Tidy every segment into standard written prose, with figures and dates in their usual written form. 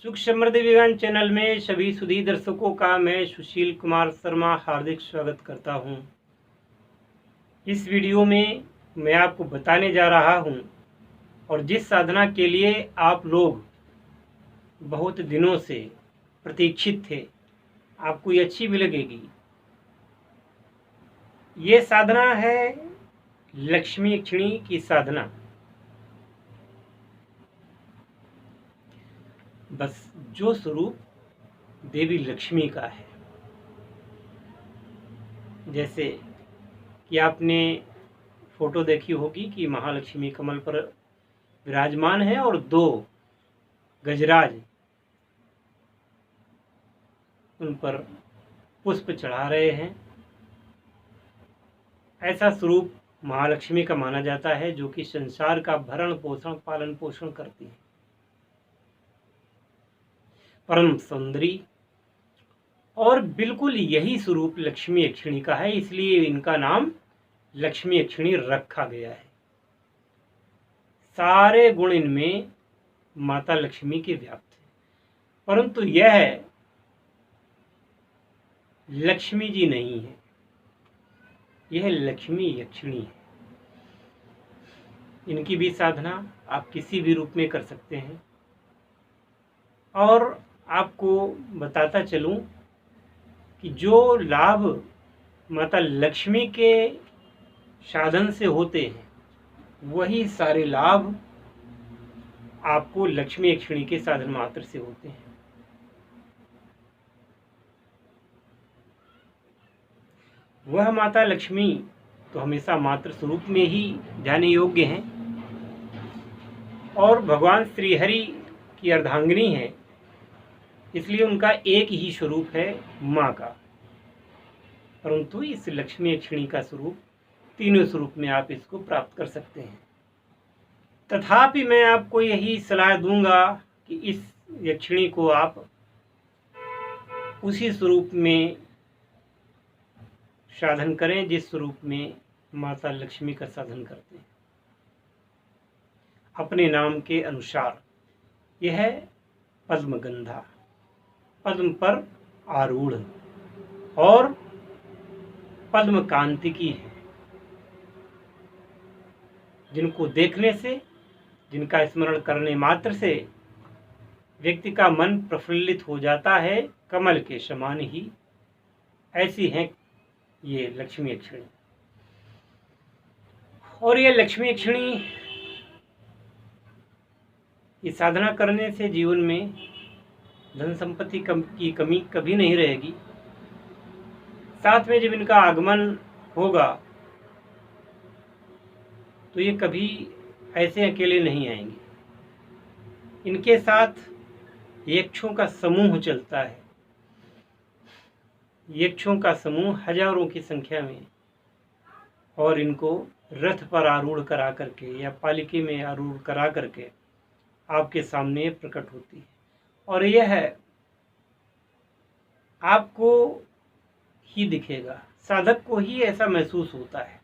सुख समृद्धि विज्ञान चैनल में सभी सुधी दर्शकों का मैं सुशील कुमार शर्मा हार्दिक स्वागत करता हूं। इस वीडियो में मैं आपको बताने जा रहा हूं और जिस साधना के लिए आप लोग बहुत दिनों से प्रतीक्षित थे, आपको ये अच्छी भी लगेगी। ये साधना है लक्ष्मी यक्षिणी की साधना। बस जो स्वरूप देवी लक्ष्मी का है, जैसे कि आपने फोटो देखी होगी कि महालक्ष्मी कमल पर विराजमान है और दो गजराज उन पर पुष्प चढ़ा रहे हैं। ऐसा स्वरूप महालक्ष्मी का माना जाता है, जो कि संसार का भरण पोषण पालन पोषण करती है। परम सुंदरी और बिल्कुल यही स्वरूप लक्ष्मी यक्षिणी का है, इसलिए इनका नाम लक्ष्मी यक्षिणी रखा गया है। सारे गुण इनमें माता लक्ष्मी के व्याप्त है, परंतु यह लक्ष्मी जी नहीं है, यह लक्ष्मी यक्षिणी है। इनकी भी साधना आप किसी भी रूप में कर सकते हैं। और आपको बताता चलूं कि जो लाभ माता लक्ष्मी के साधन से होते हैं, वही सारे लाभ आपको लक्ष्मी यक्षिणी के साधन मात्र से होते हैं। वह माता लक्ष्मी तो हमेशा मातृ स्वरूप में ही जाने योग्य हैं और भगवान श्रीहरि की अर्धांगिनी है, इसलिए उनका एक ही स्वरूप है माँ का। परंतु इस लक्ष्मी यक्षिणी का स्वरूप तीनों स्वरूप में आप इसको प्राप्त कर सकते हैं। तथापि मैं आपको यही सलाह दूंगा कि इस यक्षिणी को आप उसी स्वरूप में साधन करें जिस स्वरूप में माता लक्ष्मी का साधन करते हैं, अपने नाम के अनुसार। यह है पद्मगंधा, पद्म पर आरूढ़ और पद्म कांति की है, जिनको देखने से, जिनका स्मरण करने मात्र से व्यक्ति का मन प्रफुल्लित हो जाता है, कमल के समान ही। ऐसी हैं ये लक्ष्मी यक्षिणी। और ये लक्ष्मी यक्षिणी की साधना करने से जीवन में धन संपत्ति की कमी कभी नहीं रहेगी। साथ में जब इनका आगमन होगा तो ये कभी ऐसे अकेले नहीं आएंगे। इनके साथ यक्षों का समूह चलता है, यक्षों का समूह हजारों की संख्या में, और इनको रथ पर आरूढ़ करा करके या पालिकी में आरूढ़ करा करके आपके सामने प्रकट होती है। और यह आपको ही दिखेगा, साधक को ही ऐसा महसूस होता है,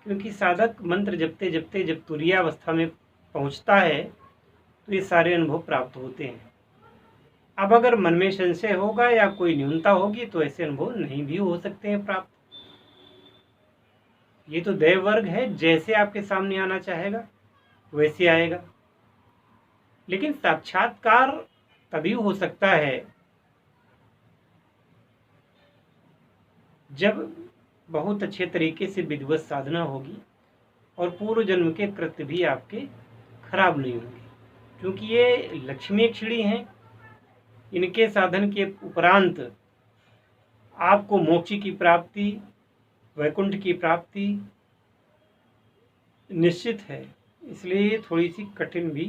क्योंकि साधक मंत्र जपते जपते जब तुरीयावस्था में पहुंचता है तो ये सारे अनुभव प्राप्त होते हैं। अब अगर मन में संशय होगा या कोई न्यूनता होगी तो ऐसे अनुभव नहीं भी हो सकते हैं प्राप्त। ये तो दैव वर्ग है, जैसे आपके सामने आना चाहेगा वैसे आएगा। लेकिन साक्षात्कार तभी हो सकता है जब बहुत अच्छे तरीके से विधिवत साधना होगी और पूर्व जन्म के कृत्य भी आपके खराब नहीं होंगे। क्योंकि ये लक्ष्मी यक्षिणी हैं, इनके साधन के उपरांत आपको मोक्ष की प्राप्ति, वैकुंठ की प्राप्ति निश्चित है। इसलिए ये थोड़ी सी कठिन भी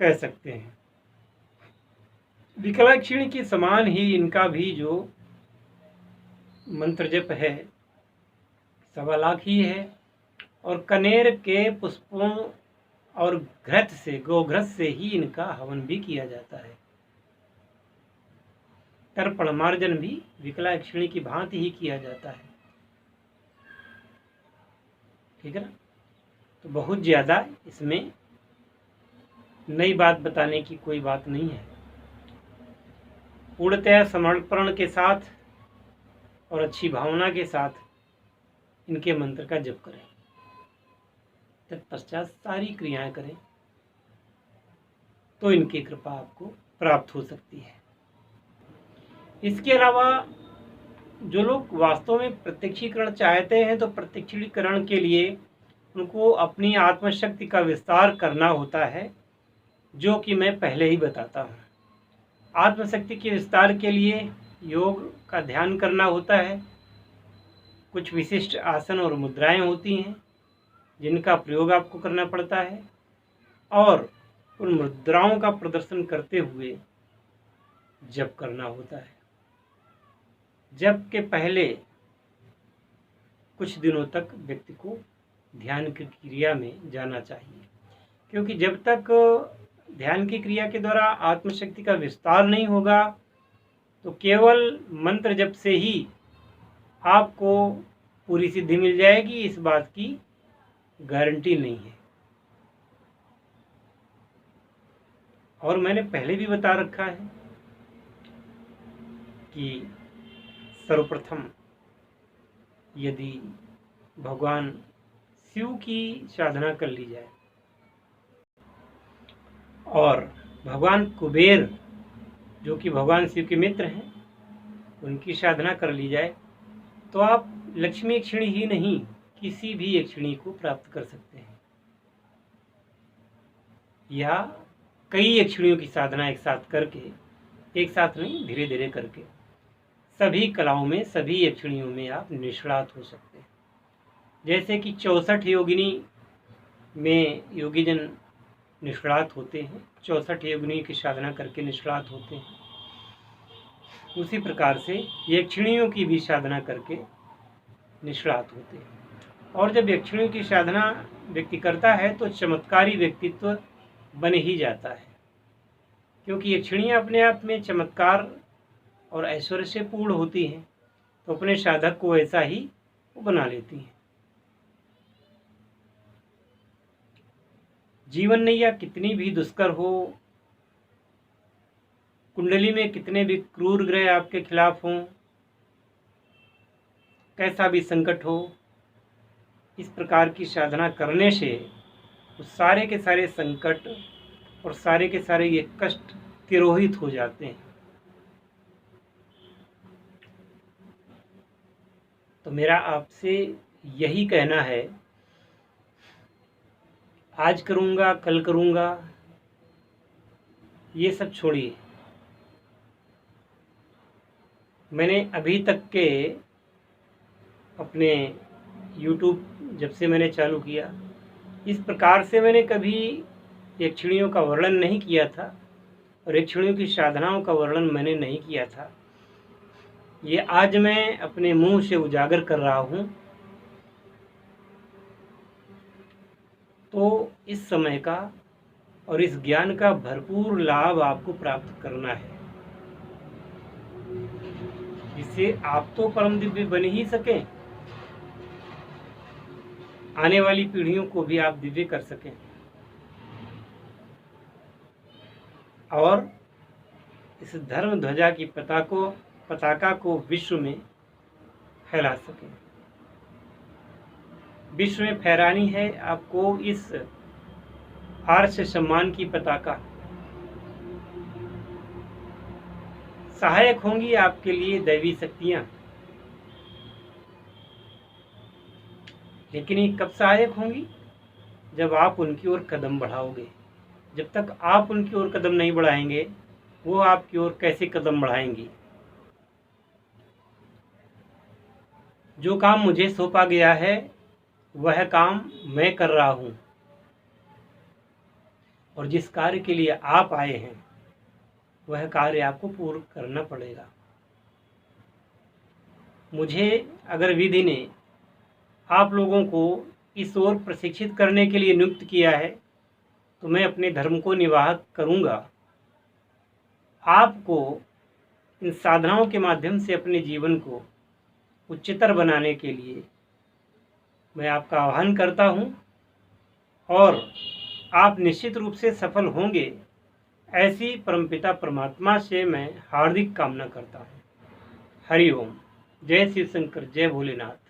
कह सकते हैं। विकलाक्षिणी के समान ही इनका भी जो मंत्र जप है 1.25 लाख ही है, और कनेर के पुष्पों और घृत से, गोघृत से ही इनका हवन भी किया जाता है। तर्पण मार्जन भी विकलाक्षिणी की भांति ही किया जाता है। ठीक है ना? तो बहुत ज्यादा इसमें नई बात बताने की कोई बात नहीं है। पूर्णतः समर्पण के साथ और अच्छी भावना के साथ इनके मंत्र का जप करें। तत्पश्चात सारी क्रियाएं करें तो इनकी कृपा आपको प्राप्त हो सकती है। इसके अलावा जो लोग वास्तव में प्रत्यक्षीकरण चाहते हैं, तो प्रत्यक्षीकरण के लिए उनको अपनी आत्मशक्ति का विस्तार करना होता है, जो कि मैं पहले ही बताता हूँ। आत्मशक्ति के विस्तार के लिए योग का ध्यान करना होता है। कुछ विशिष्ट आसन और मुद्राएं होती हैं जिनका प्रयोग आपको करना पड़ता है, और उन मुद्राओं का प्रदर्शन करते हुए जप करना होता है। जप के पहले कुछ दिनों तक व्यक्ति को ध्यान की क्रिया में जाना चाहिए, क्योंकि जब तक ध्यान की क्रिया के द्वारा आत्मशक्ति का विस्तार नहीं होगा तो केवल मंत्र जप से ही आपको पूरी सिद्धि मिल जाएगी, इस बात की गारंटी नहीं है। और मैंने पहले भी बता रखा है कि सर्वप्रथम यदि भगवान शिव की साधना कर ली जाए और भगवान कुबेर जो कि भगवान शिव के मित्र हैं उनकी साधना कर ली जाए तो आप लक्ष्मी यक्षिणी ही नहीं, किसी भी यक्षिणी को प्राप्त कर सकते हैं, या कई यक्षिणियों की साधना एक साथ करके, एक साथ नहीं धीरे धीरे करके सभी कलाओं में, सभी यक्षिणियों में आप निष्णात हो सकते हैं। जैसे कि 64 योगिनी में योगीजन निष्णात होते हैं, 64 योगिनी की साधना करके निष्णात होते हैं, उसी प्रकार से यक्षिणियों की भी साधना करके निष्णात होते हैं। और जब यक्षिणियों की साधना व्यक्ति करता है तो चमत्कारी व्यक्तित्व बन ही जाता है, क्योंकि यक्षिणियाँ अपने आप में चमत्कार और ऐश्वर्य से पूर्ण होती हैं, तो अपने साधक को ऐसा ही वो बना लेती हैं। जीवन नैया कितनी भी दुष्कर हो, कुंडली में कितने भी क्रूर ग्रह आपके खिलाफ हों, कैसा भी संकट हो, इस प्रकार की साधना करने से उस सारे के सारे संकट और सारे के सारे ये कष्ट तिरोहित हो जाते हैं। तो मेरा आपसे यही कहना है, आज करूँगा कल करूँगा ये सब छोड़िए। मैंने अभी तक के अपने YouTube जब से मैंने चालू किया, इस प्रकार से मैंने कभी यक्षिणियों का वर्णन नहीं किया था और यक्षिणियों की साधनाओं का वर्णन मैंने नहीं किया था। ये आज मैं अपने मुंह से उजागर कर रहा हूँ। तो इस समय का और इस ज्ञान का भरपूर लाभ आपको प्राप्त करना है, जिससे आप तो परम दिव्य बन ही सकें, आने वाली पीढ़ियों को भी आप दिव्य कर सकें और इस धर्म ध्वजा की पताका को विश्व में फैला सकें। विश्व में फहरानी है आपको इस आर्ष सम्मान की पताका। सहायक होंगी आपके लिए दैवी शक्तियाँ, लेकिन ये कब सहायक होंगी? जब आप उनकी ओर कदम बढ़ाओगे। जब तक आप उनकी ओर कदम नहीं बढ़ाएंगे, वो आपकी ओर कैसे कदम बढ़ाएंगी? जो काम मुझे सौंपा गया है वह काम मैं कर रहा हूँ, और जिस कार्य के लिए आप आए हैं वह कार्य आपको पूर्ण करना पड़ेगा। मुझे अगर विधि ने आप लोगों को इस ओर प्रशिक्षित करने के लिए नियुक्त किया है तो मैं अपने धर्म को निर्वाह करूँगा। आपको इन साधनाओं के माध्यम से अपने जीवन को उच्चतर बनाने के लिए मैं आपका आह्वान करता हूँ, और आप निश्चित रूप से सफल होंगे ऐसी परमपिता परमात्मा से मैं हार्दिक कामना करता हूँ। हरि ओम। जय शिव शंकर, जय भोलेनाथ।